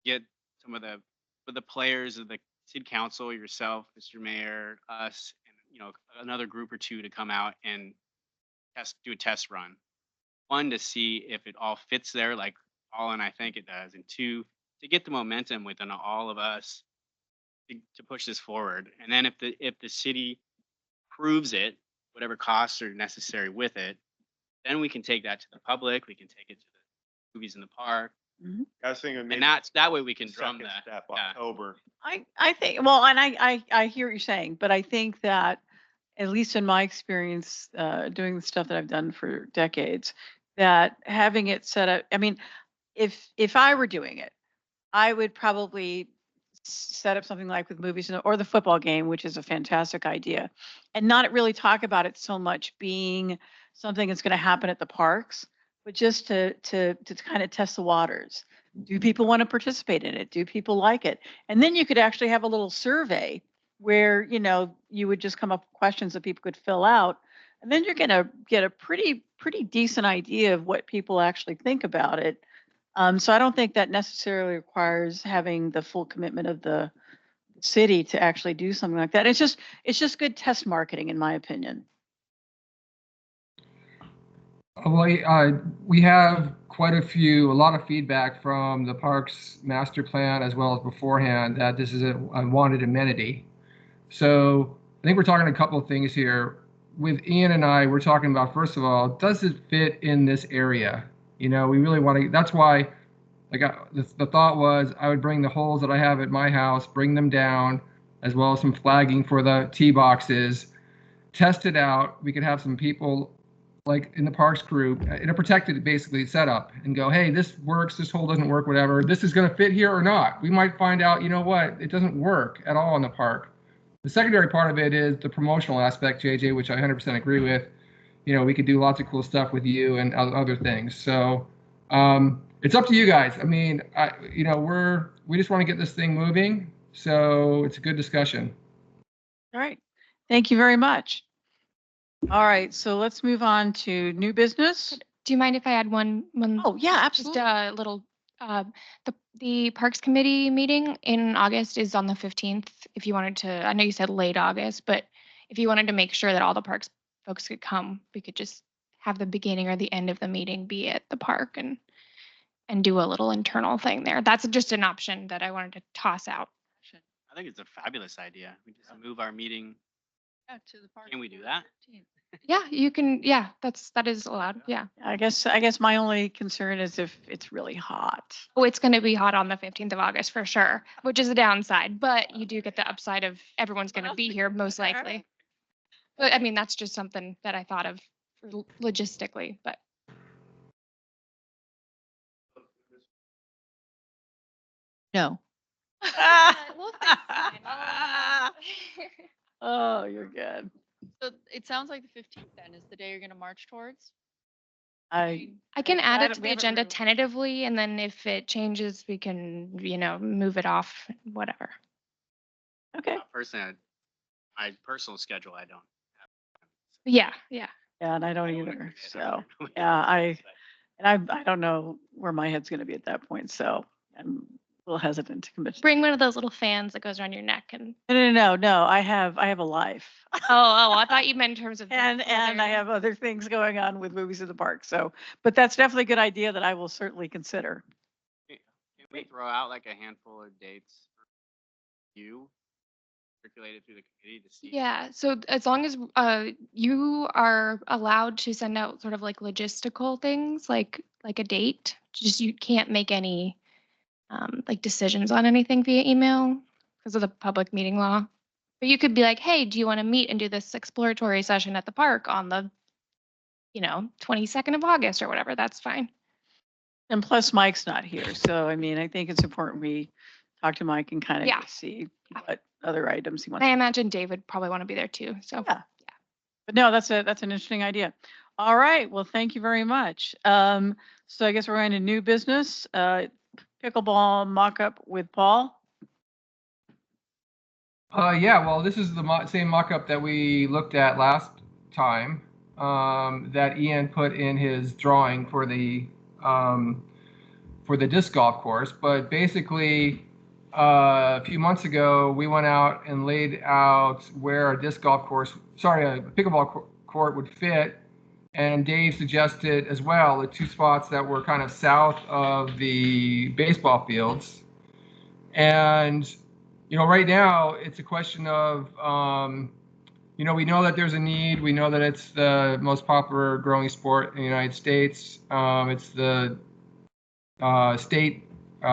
get some of the players of the city council, yourself, Mr. Mayor, us, and another group or two to come out and do a test run. One, to see if it all fits there, like Paul and I think it does, and two, to get the momentum within all of us to push this forward. And then if the city proves it, whatever costs are necessary with it, then we can take that to the public. We can take it to the movies in the park, I was thinking maybe and that way we can drum second that. step, Yeah. October. I think, well, and I hear what you're saying, but I think that at least in my experience, doing the stuff that I've done for decades, that having it set up, I mean, if I were doing it, I would probably set up something like with movies or the football game, which is a fantastic idea, and not really talk about it so much being something that's going to happen at the parks, but just to kind of test the waters. Do people want to participate in it? Do people like it? And then you could actually have a little survey where, you would just come up with questions that people could fill out. And then you're going to get a pretty decent idea of what people actually think about it. So I don't think that necessarily requires having the full commitment of the city to actually do something like that. It's just good test marketing, in my opinion. Well, we have a lot of feedback from the parks master plan as well as beforehand that this is a wanted amenity. So I think we're talking a couple of things here. With Ian and I, we're talking about, first of all, does it fit in this area? We really want to, that's why the thought was I would bring the holes that I have at my house, bring them down, as well as some flagging for the tee boxes, test it out. We could have some people like in the parks group in a protected basically setup and go, hey, this works, this hole doesn't work, whatever. This is going to fit here or not. We might find out, it doesn't work at all in the park. The secondary part of it is the promotional aspect, JJ, which I 100% agree with. We could do lots of cool stuff with you and other things. So it's up to you guys. I mean, we just want to get this thing moving. So it's a good discussion. All right. Thank you very much. All right. So let's move on to new business. Do you mind if I add one? Oh, yeah, Just absolutely. a little, the Parks Committee meeting in August is on the 15th. If you wanted to, I know you said late August, but if you wanted to make sure that all the parks folks could come, we could just have the beginning or the end of the meeting be at the park and do a little internal thing there. That's just an option that I wanted to toss out. I think it's a fabulous idea. We just move our meeting. Yeah, to the park. Can we do that? Yeah, you can. Yeah, that is allowed. Yeah. I guess my only concern is if it's really hot. Oh, it's going to be hot on the 15th of August for sure, which is a downside, but you do get the upside of everyone's going to be here most likely. But I mean, that's just something that I thought of logistically, but No. We'll fix it. Oh, you're good. So it sounds like the 15th then is the day you're gonna march towards? I I can add it to the we haven't agenda really- tentatively, and then if it changes, we can, move it off, whatever. Okay. Personally, my personal schedule, I don't. Yeah, yeah. Yeah, and I don't wanna either. commit So, on it. yeah, I don't know where my head's going to be at that point. So I'm a little hesitant to commit. Bring one of those little fans that goes around your neck and. No. I have a life. Oh, I thought you meant in terms of. And I have other things going on with movies in the park. So, but that's definitely a good idea that I will certainly consider. Can we throw out like a handful of dates for you, circulated through the committee to see? Yeah, so as long as you are allowed to send out sort of like logistical things, like a date, just you can't make any like decisions on anything via email because of the public meeting law. But you could be like, hey, do you want to meet and do this exploratory session at the park on the 22nd of August or whatever? That's fine. And plus Mike's not here. So, I mean, I think it's important we talk to Mike and kind of Yeah. see what other items he wants. I imagine Dave would probably want to be there too. So Yeah. But no, that's an interesting idea. All right. Well, thank you very much. So I guess we're going to new business, pickleball mock-up with Paul. Yeah, well, this is the same mock-up that we looked at last time, that Ian put in his drawing for the disc golf course. But basically, a few months ago, we went out and laid out where a pickleball court would fit. And Dave suggested as well the two spots that were kind of south of the baseball fields. And right now it's a question of, we know that there's a need. We know that it's the most popular growing sport in the United States. It's the state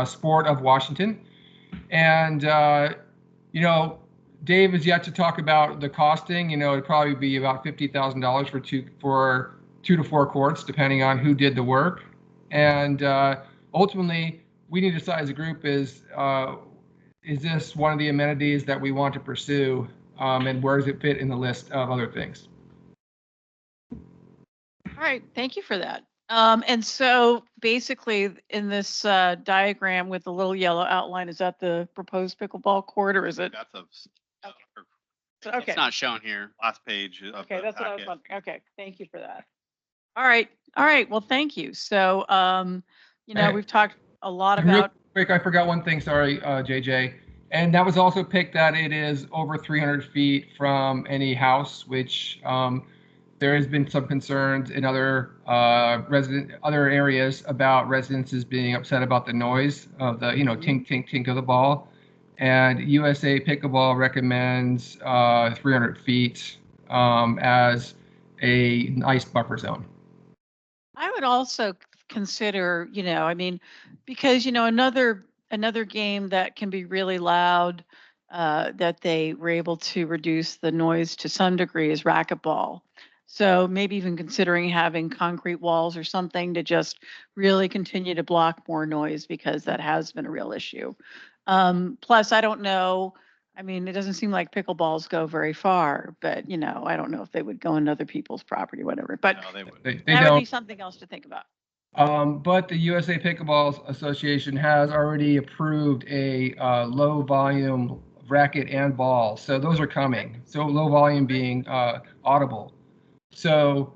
sport of Washington. And, Dave has yet to talk about the costing. It'd probably be about $50,000 for 2 to 4 courts, depending on who did the work. And ultimately, we need to decide as a group is this one of the amenities that we want to pursue, and where does it fit in the list of other things? All right. Thank you for that. And so basically in this diagram with the little yellow outline, is that the proposed pickleball court or is it? That's Okay. It's not shown here. last page of Okay, the that's what I was packet. wondering. Okay, thank you for that. All right. Well, thank you. So, we've talked a lot And real about. quick, I forgot one thing. Sorry, JJ. And that was also picked that it is over 300 feet from any house, which there has been some concerns in other areas about residences being upset about the noise of the tink tink tink of the ball. And USA Pickleball recommends 300 feet as a nice buffer zone. I would also consider, because another game that can be really loud, that they were able to reduce the noise to some degree is racquetball. So maybe even considering having concrete walls or something to just really continue to block more noise, because that has been a real issue. Plus, I don't know. I mean, it doesn't seem like pickleballs go very far, but I don't know if they would go on other people's property, whatever. But No, they would. They that would don't. be something else to think about. But the USA Pickleball Association has already approved a low volume racket and ball. So those are coming. So low volume being audible. So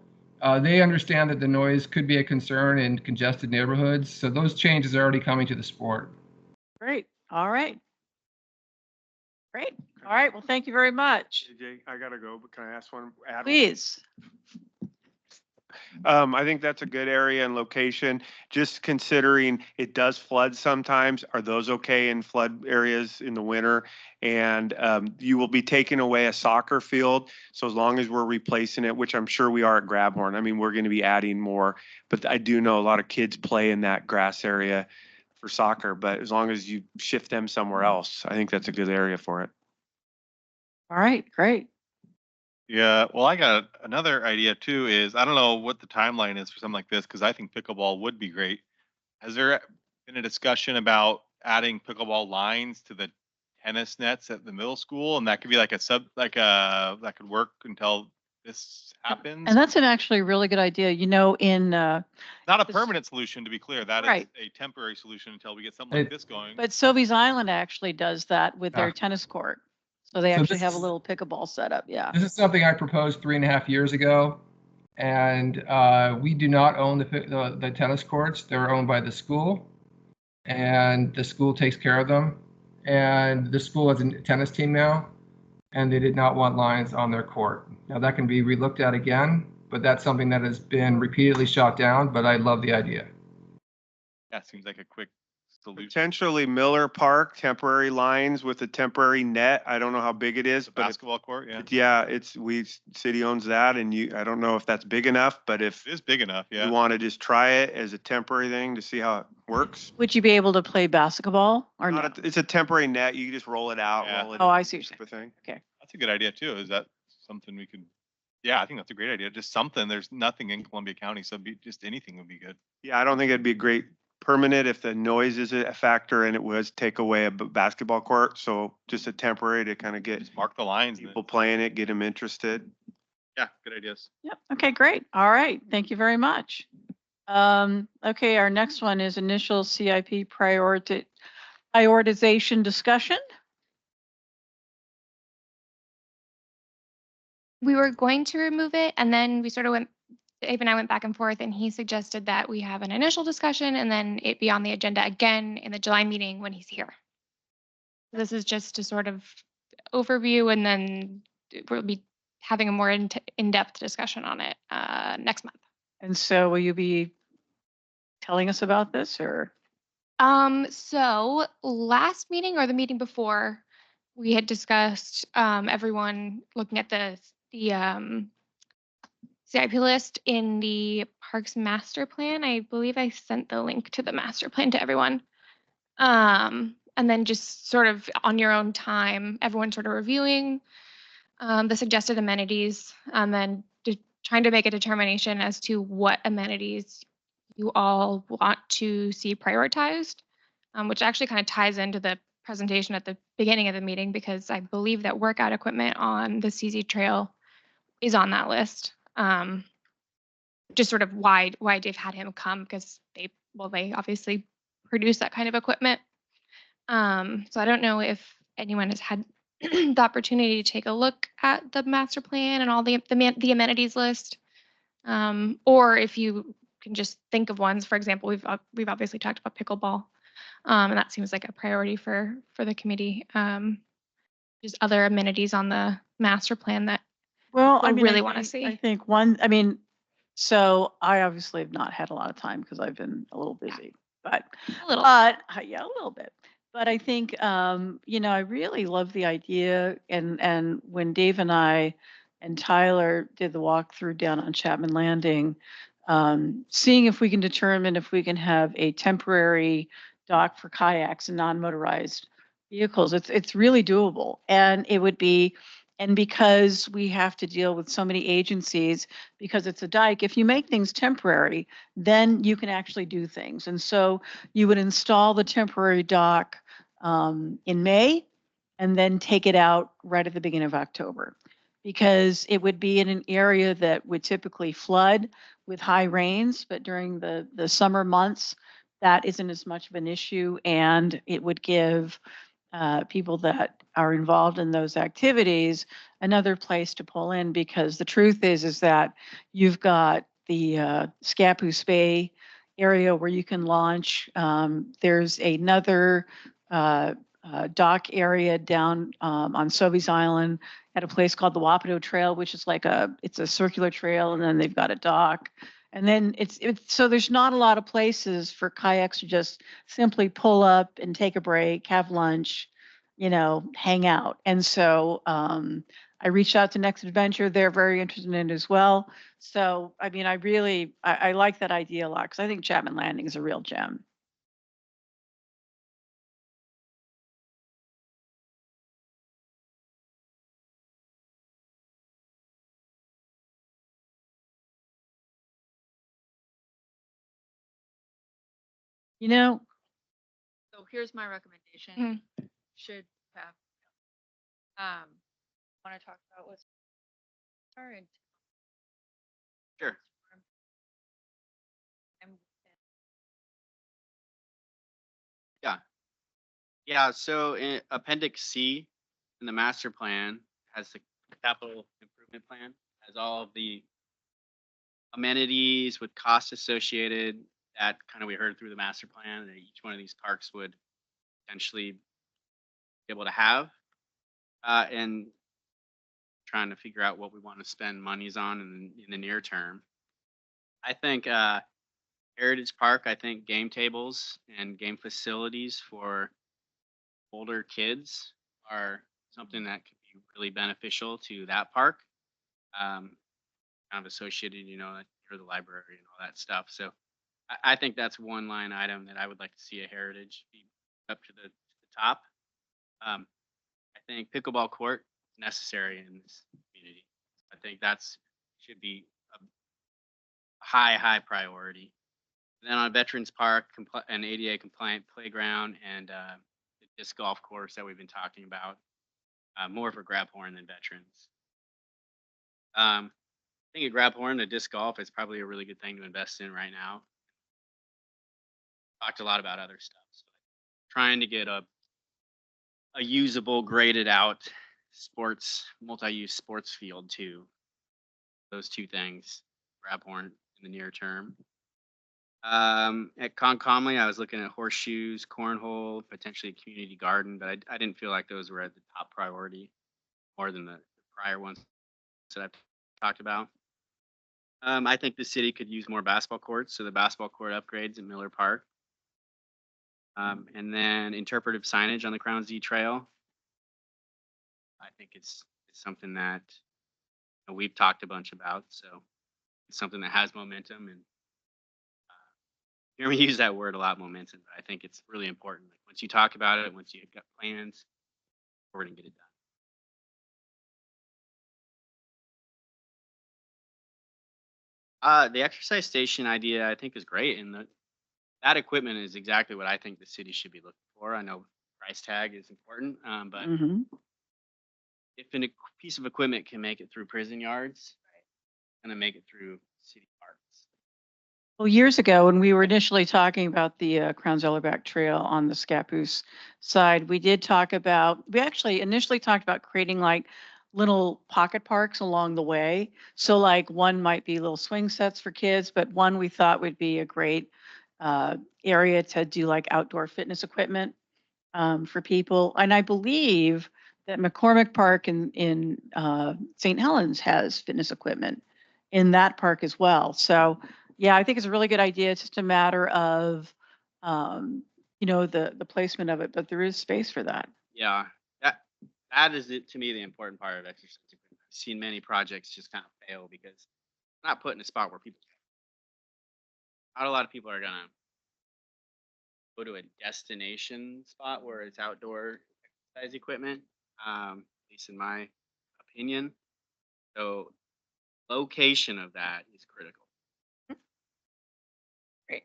they understand that the noise could be a concern in congested neighborhoods. So those changes are already coming to the sport. Great. All right. Great. All right. Well, thank you very much. JJ, I gotta go, but can I ask one? Add one? Please. I think that's a good area and location. Just considering it does flood sometimes. Are those okay in flood areas in the winter? And you will be taking away a soccer field. So as long as we're replacing it, which I'm sure we are at Grabhorn, I mean, we're going to be adding more. But I do know a lot of kids play in that grass area for soccer. But as long as you shift them somewhere else, I think that's a good area for it. All right. Great. Yeah, well, I got another idea too. Is I don't know what the timeline is for something like this because I think pickleball would be great. Has there been a discussion about adding pickleball lines to the tennis nets at the middle school, and that could be like that could work until this happens. And that's an actually really good idea. You know, in Not a this- permanent solution, to be clear. That is Right. a temporary solution until we get something like It- this going. but Sobeys Island actually does that with their Ah. tennis court. So they So actually this have a is- little pickleball setup. Yeah. This is something I proposed 3.5 years ago, and we do not own the tennis courts. They're owned by the school, and the school takes care of them. And the school has a tennis team now, and they did not want lines on their court. Now that can be relooked at again, but that's something that has been repeatedly shot down, but I love the idea. That seems like a quick solution. Potentially Miller Park, temporary lines with a temporary net. I don't know how big it is, The but basketball court, yeah. yeah, city owns that, and I don't know if that's big enough, but if It is big enough, you yeah. want to just try it as a temporary thing to see how it works. Would you be able to play basketball or no? It's a temporary net. You can just roll it out, Yeah. roll it Oh, in, I see what you're type of thing. That's a good idea too. Is that something we could? Yeah, I think that's a great idea. Just something. There's nothing in Columbia County, so just anything would be good. Yeah, I don't think it'd be great permanent if the noise is a factor and it was take away a basketball court. So just a temporary to kind of get Just mark the lines. people playing it, get them interested. Yeah, good ideas. Yep. Okay, great. All right. Thank you very much. Okay, our next one is initial CIP prioritization discussion. We were going to remove it, and then we sort of Dave and I went back and forth, and he suggested that we have an initial discussion and then it be on the agenda again in the July meeting when he's here. This is just to sort of overview, and then we'll be having a more in-depth discussion on it next month. And so will you be telling us about this or? So last meeting or the meeting before, we had discussed everyone looking at the CIP list in the Parks Master Plan. I believe I sent the link to the master plan to everyone. And then just sort of on your own time, everyone sort of reviewing the suggested amenities, and then trying to make a determination as to what amenities you all want to see prioritized, which actually kind of ties into the presentation at the beginning of the meeting, because I believe that workout equipment on the CZ Trail is on that list. Just sort of why Dave had him come, because they obviously produce that kind of equipment. So I don't know if anyone has had the opportunity to take a look at the master plan and all the amenities list, or if you can just think of ones. For example, we've obviously talked about pickleball, and that seems like a priority for the committee. Just other amenities on the master plan that Well, I really I want to think- I see. think so I obviously have not had a lot of time because I've been a little busy, but A little. yeah, a little bit. But I think, I really love the idea. And when Dave and I and Tyler did the walkthrough down on Chapman Landing, seeing if we can determine if we can have a temporary dock for kayaks and non-motorized vehicles, it's really doable. And it would be, and because we have to deal with so many agencies, because it's a dike, if you make things temporary, then you can actually do things. And so you would install the temporary dock in May and then take it out right at the beginning of October, because it would be in an area that would typically flood with high rains, but during the summer months, that isn't as much of an issue, and it would give people that are involved in those activities another place to pull in, because the truth is that you've got the Scappoose Bay area where you can launch. There's another dock area down on Sobeys Island at a place called the Wapato Trail, which is it's a circular trail, and then they've got a dock. And then so there's not a lot of places for kayaks to just simply pull up and take a break, have lunch, hang out. And so I reached out to Next Adventure. They're very interested in it as well. So, I mean, I like that idea a lot, because I think Chapman Landing is a real gem. here's my recommendation. Should have, want to talk about what's current. Sure. Yeah, so in Appendix C in the master plan has the capital improvement plan, has all of the amenities with costs associated that kind of we heard through the master plan that each one of these parks would potentially be able to have. And trying to figure out what we want to spend monies on in the near term. I think Heritage Park, I think game tables and game facilities for older kids are something that could be really beneficial to that park. Kind of associated, near the library and all that stuff. So I think that's one line item that I would like to see a heritage be up to the top. I think pickleball court is necessary in this community. I think should be a high priority. And then on Veterans Park, an ADA compliant playground and the disc golf course that we've been talking about, more for Grabhorn than veterans. I think at Grabhorn, the disc golf is probably a really good thing to invest in right now. Talked a lot about other stuff. So trying to get a usable, graded out multi-use sports field too. Those two things, Grabhorn in the near term. At Concomly, I was looking at horseshoes, cornhole, potentially a community garden, but I didn't feel like those were at the top priority more than the prior ones that I've talked about. I think the city could use more basketball courts, so the basketball court upgrades in Miller Park. And then interpretive signage on the Crown Z Trail. I think it's something that we've talked a bunch about, so it's something that has momentum. And you hear me use that word a lot, momentum, but I think it's really important. Like once you talk about it, once you've got plans, we're going to get it done. The exercise station idea I think is great, and that equipment is exactly what I think the city should be looking for. I know price tag is important, but if a piece of equipment can make it through prison yards, it's going to make it through city parks. Well, years ago, when we were initially talking about the Crown Zellerback Trail on the Scappoose side, we actually initially talked about creating like little pocket parks along the way. So like one might be little swing sets for kids, but one we thought would be a great area to do like outdoor fitness equipment for people. And I believe that McCormick Park in St. Helens has fitness equipment in that park as well. So yeah, I think it's a really good idea. It's just a matter of, the placement of it, but there is space for that. Yeah, that is it to me the important part of exercise equipment. I've seen many projects just kind of fail because it's not put in a spot where people. Not a lot of people are gonna go to a destination spot where it's outdoor exercise equipment, at least in my opinion. So location of that is critical. Great.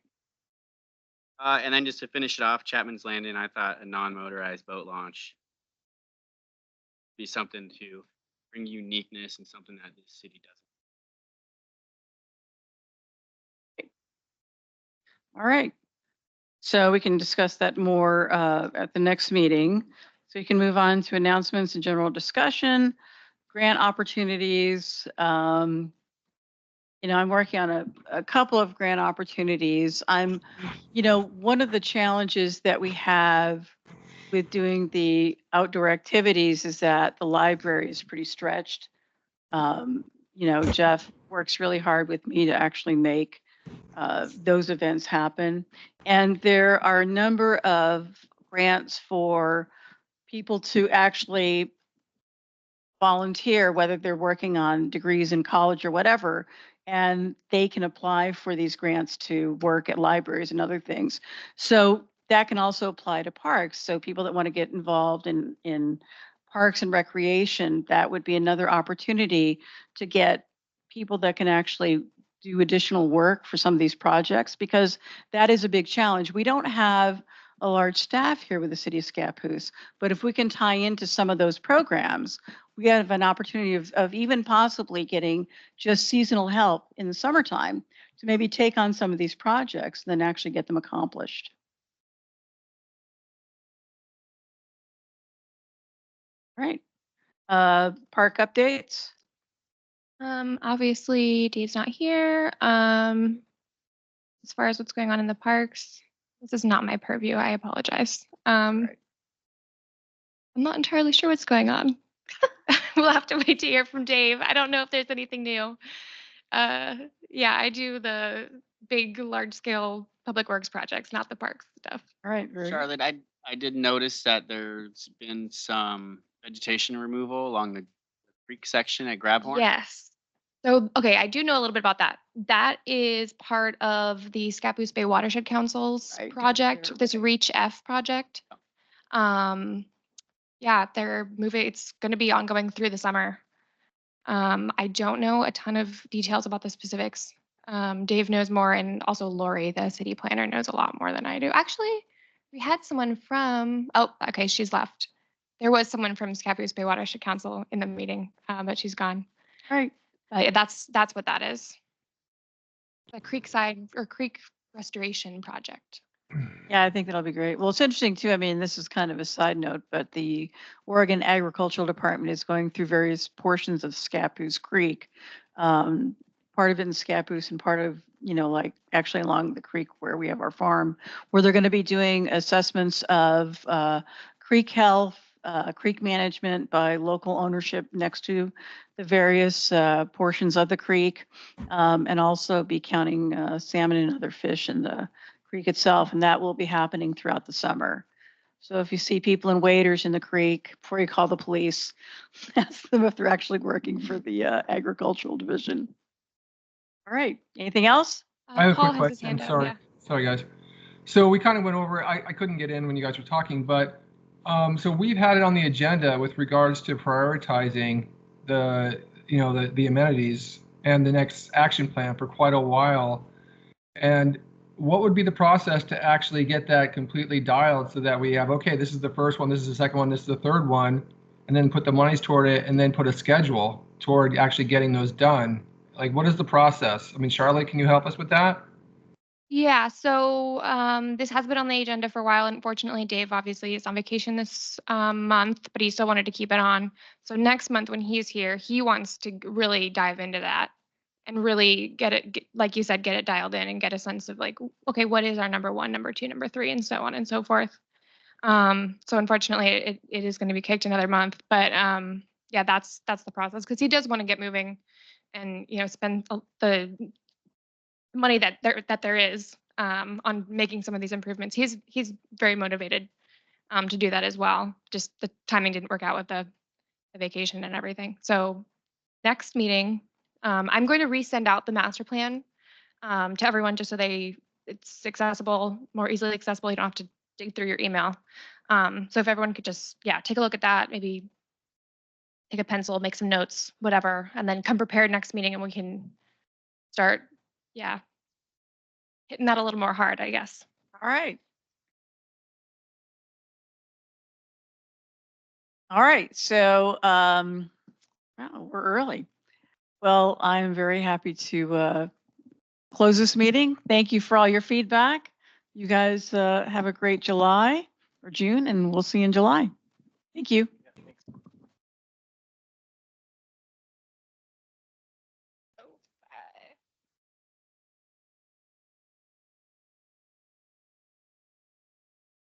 And then just to finish it off, Chapman's Landing, I thought a non-motorized boat launch be something to bring uniqueness and something that this city doesn't. All right. So we can discuss that more at the next meeting. So you can move on to announcements and general discussion, grant opportunities. I'm working on a couple of grant opportunities. One of the challenges that we have with doing the outdoor activities is that the library is pretty stretched. Jeff works really hard with me to actually make those events happen. And there are a number of grants for people to actually volunteer, whether they're working on degrees in college or whatever, and they can apply for these grants to work at libraries and other things. So that can also apply to parks. So people that want to get involved in parks and recreation, that would be another opportunity to get people that can actually do additional work for some of these projects, because that is a big challenge. We don't have a large staff here with the city of Scappoose. But if we can tie into some of those programs, we have an opportunity of even possibly getting just seasonal help in the summertime to maybe take on some of these projects and then actually get them accomplished. All right. Park updates. Obviously Dave's not here. As far as what's going on in the parks, this is not my purview. I apologize. Right. I'm not entirely sure what's going on. We'll have to wait to hear from Dave. I don't know if there's anything new. Yeah, I do the big, large scale public works projects, not the parks stuff. All right. Very good. Charlotte, I did notice that there's been some vegetation removal along the creek section at Grabhorn. Yes. So, okay, I do know a little bit about that. That is part of the Scappoose Bay Watershed Council's Right, project, they're- this Reach F project. Yeah, they're moving, it's going to be ongoing through the summer. I don't know a ton of details about the specifics. Dave knows more, and also Lori, the city planner, knows a lot more than I do. Actually, we had someone from, oh, okay, she's left. There was someone from Scappoose Bay Watershed Council in the meeting, but she's gone. All right. But that's what that is. The Creekside or Creek Restoration Project. Yeah, I think that'll be great. Well, it's interesting too. I mean, this is kind of a side note, but the Oregon Agricultural Department is going through various portions of Scappoose Creek. Part of it in Scappoose and part of, like actually along the creek where we have our farm, where they're going to be doing assessments of creek health, creek management by local ownership next to the various portions of the creek, and also be counting salmon and other fish in the creek itself, and that will be happening throughout the summer. So if you see people in waders in the creek, before you call the police, ask them if they're actually working for the agricultural division. All right, anything else? I have a Paul quick has his question. hand up. Sorry. Yeah. Sorry, guys. So we kind of went over, I couldn't get in when you guys were talking, but so we've had it on the agenda with regards to prioritizing the amenities and the next action plan for quite a while. And what would be the process to actually get that completely dialed so that we have, okay, this is the first one, this is the second one, this is the third one, and then put the monies toward it and then put a schedule toward actually getting those done? Like, what is the process? I mean, Charlotte, can you help us with that? Yeah, so this has been on the agenda for a while. Unfortunately, Dave obviously is on vacation this month, but he still wanted to keep it on. So next month when he's here, he wants to really dive into that and really like you said, get it dialed in and get a sense of like, okay, what is our number one, number two, number three, and so on and so forth. So unfortunately, it is going to be kicked another month, but yeah, that's the process because he does want to get moving and spend the money that there is on making some of these improvements. He's very motivated to do that as well. Just the timing didn't work out with the vacation and everything. So next meeting, I'm going to resend out the master plan to everyone just so it's accessible, more easily accessible. You don't have to dig through your email. So if everyone could just take a look at that, maybe take a pencil, make some notes, whatever, and then come prepared next meeting and we can start hitting that a little more hard, I guess. All right. All right, so wow, we're early. Well, I'm very happy to close this meeting. Thank you for all your feedback. You guys have a great July or June, and we'll see you in July. Thank you.